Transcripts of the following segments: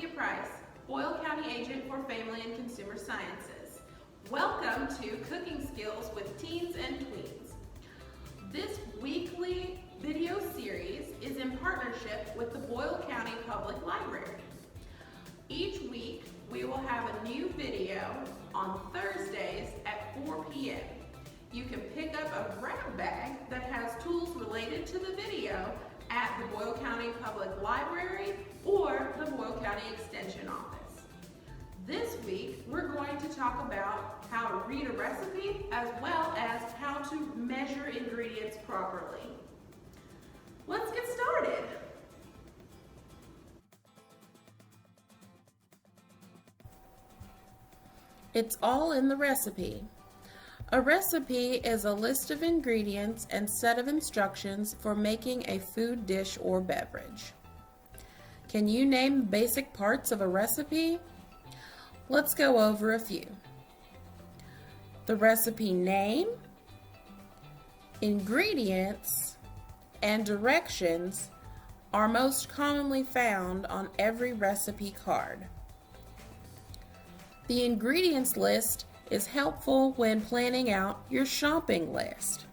Alethea Price, Boyle County Agent for Family and Consumer Sciences. Welcome to Cooking Skills with Teens and Tweens. This weekly video series is in partnership with the Boyle County Public Library. Each week we will have a new video on Thursdays at 4 p.m. You can pick up a grab bag that has tools related to the video at the Boyle County Public Library or the Boyle County Extension Office. This week, we're going to talk about how to read a recipe as well as how to measure ingredients properly. Let's get started. It's all in the recipe. A recipe is a list of ingredients and set of instructions for making a food dish or beverage. Can you name basic parts of a recipe? Let's go over a few. The recipe name, ingredients, and directions are most commonly found on every recipe card. The ingredients list is helpful when planning out your shopping list.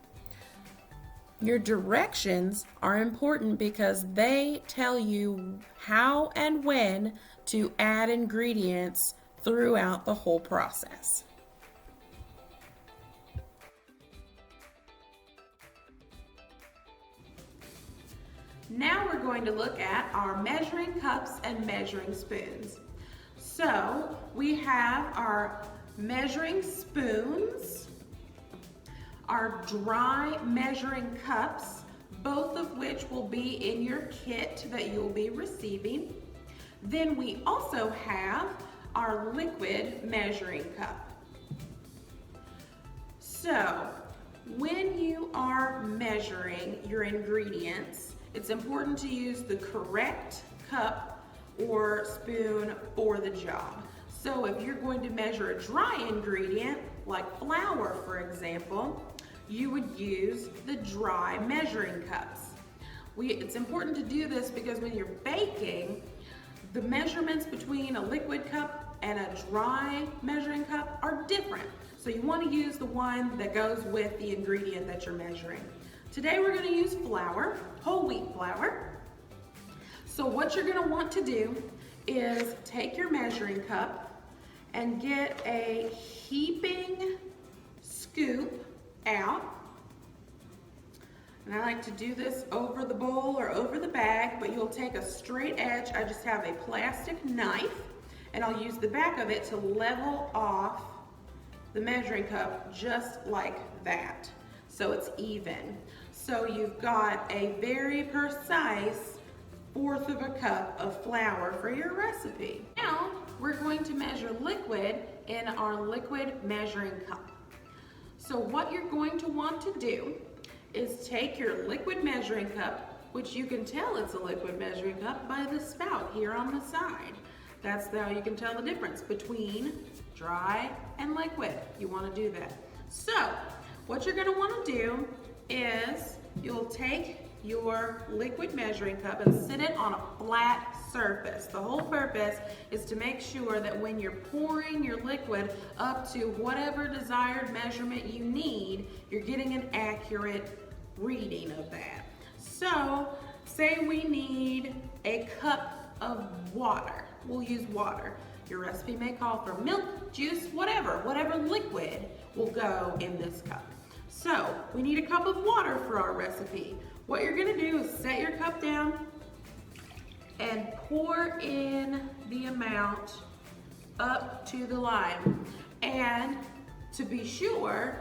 Your directions are important because they tell you how and when to add ingredients throughout the whole process. Now we're going to look at our measuring cups and measuring spoons. So we have our measuring spoons, our dry measuring cups, both of which will be in your kit that you'll be receiving. Then we also have our liquid measuring cup. So when you are measuring your ingredients, it's important to use the correct cup or spoon for the job. So if you're going to measure a dry ingredient, like flour for example, you would use the dry measuring cups. It's important to do this because when you're baking, the measurements between a liquid cup and a dry measuring cup are different. So you want to use the one that goes with the ingredient that you're measuring. Today we're going to use flour, whole wheat flour. So what you're going to want to do is take your measuring cup and get a heaping scoop out. And I like to do this over the bowl or over the bag, but you'll take a straight edge. I just have a plastic knife and I'll use the back of it to level off the measuring cup just like that, so it's even. So you've got a very precise 1/4 of a cup of flour for your recipe. Now we're going to measure liquid in our liquid measuring cup. So what you're going to want to do is take your liquid measuring cup, which you can tell it's a liquid measuring cup by the spout here on the side. That's how you can tell the difference between dry and liquid. You want to do that. So what you're going to want to do is you'll take your liquid measuring cup and sit it on a flat surface. The whole purpose is to make sure that when you're pouring your liquid up to whatever desired measurement you need, you're getting an accurate reading of that. So say we need a cup of water. We'll use water. Your recipe may call for milk, juice, whatever liquid will go in this cup. So we need a cup of water for our recipe. What you're gonna do is set your cup down and pour in the amount up to the line. And to be sure,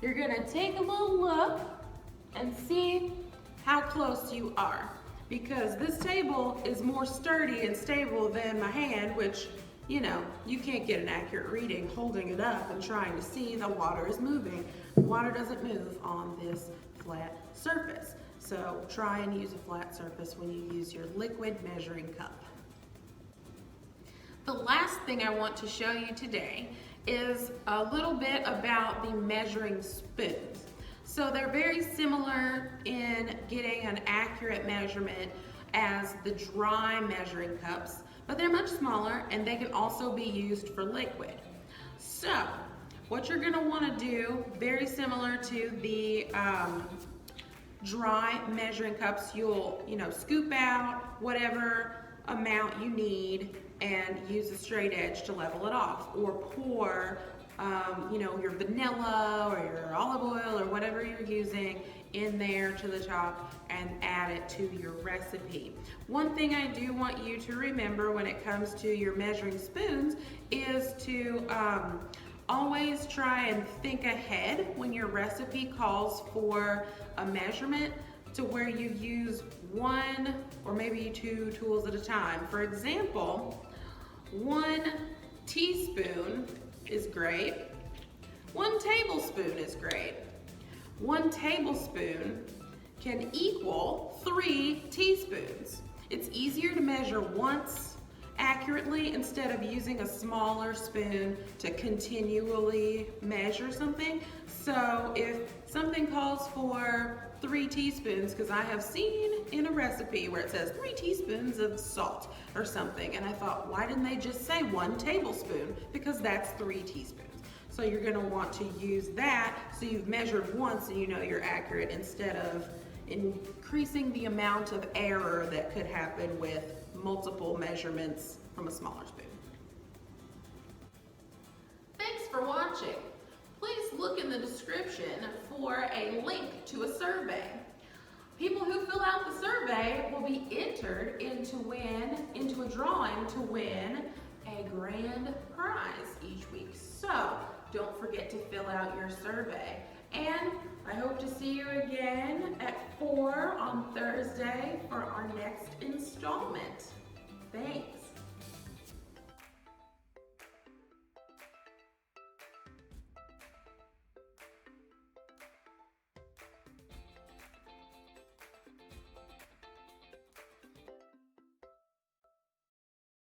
you're gonna take a little look and see how close you are. Because this table is more sturdy and stable than my hand, which, you know, you can't get an accurate reading holding it up and trying to see the water is moving. Water doesn't move on this flat surface. So try and use a flat surface when you use your liquid measuring cup. The last thing I want to show you today is a little bit about the measuring spoons. So they're very similar in getting an accurate measurement as the dry measuring cups, but they're much smaller and they can also be used for liquid. So what you're gonna wanna do, very similar to the dry measuring cups, you'll scoop out whatever amount you need and use a straight edge to level it off, or pour your vanilla or your olive oil or whatever you're using in there to the top and add it to your recipe. One thing I do want you to remember when it comes to your measuring spoons is to always try and think ahead when your recipe calls for a measurement, to where you use one or maybe two tools at a time. For example, 1 teaspoon is great. 1 tablespoon is great. 1 tablespoon can equal 3 teaspoons. It's easier to measure once accurately instead of using a smaller spoon to continually measure something. So if something calls for 3 teaspoons, because I have seen in a recipe where it says 3 teaspoons of salt or something, and I thought, why didn't they just say 1 tablespoon? Because that's 3 teaspoons. So you're going to want to use that so you've measured once and you know you're accurate, instead of increasing the amount of error that could happen with multiple measurements from a smaller spoon. Thanks for watching. Please look in the description for a link to a survey. People who fill out the survey will be entered into a drawing to win a grand prize each week. So don't forget to fill out your survey. And I hope to see you again at 4 on Thursday for our next installment. Thanks.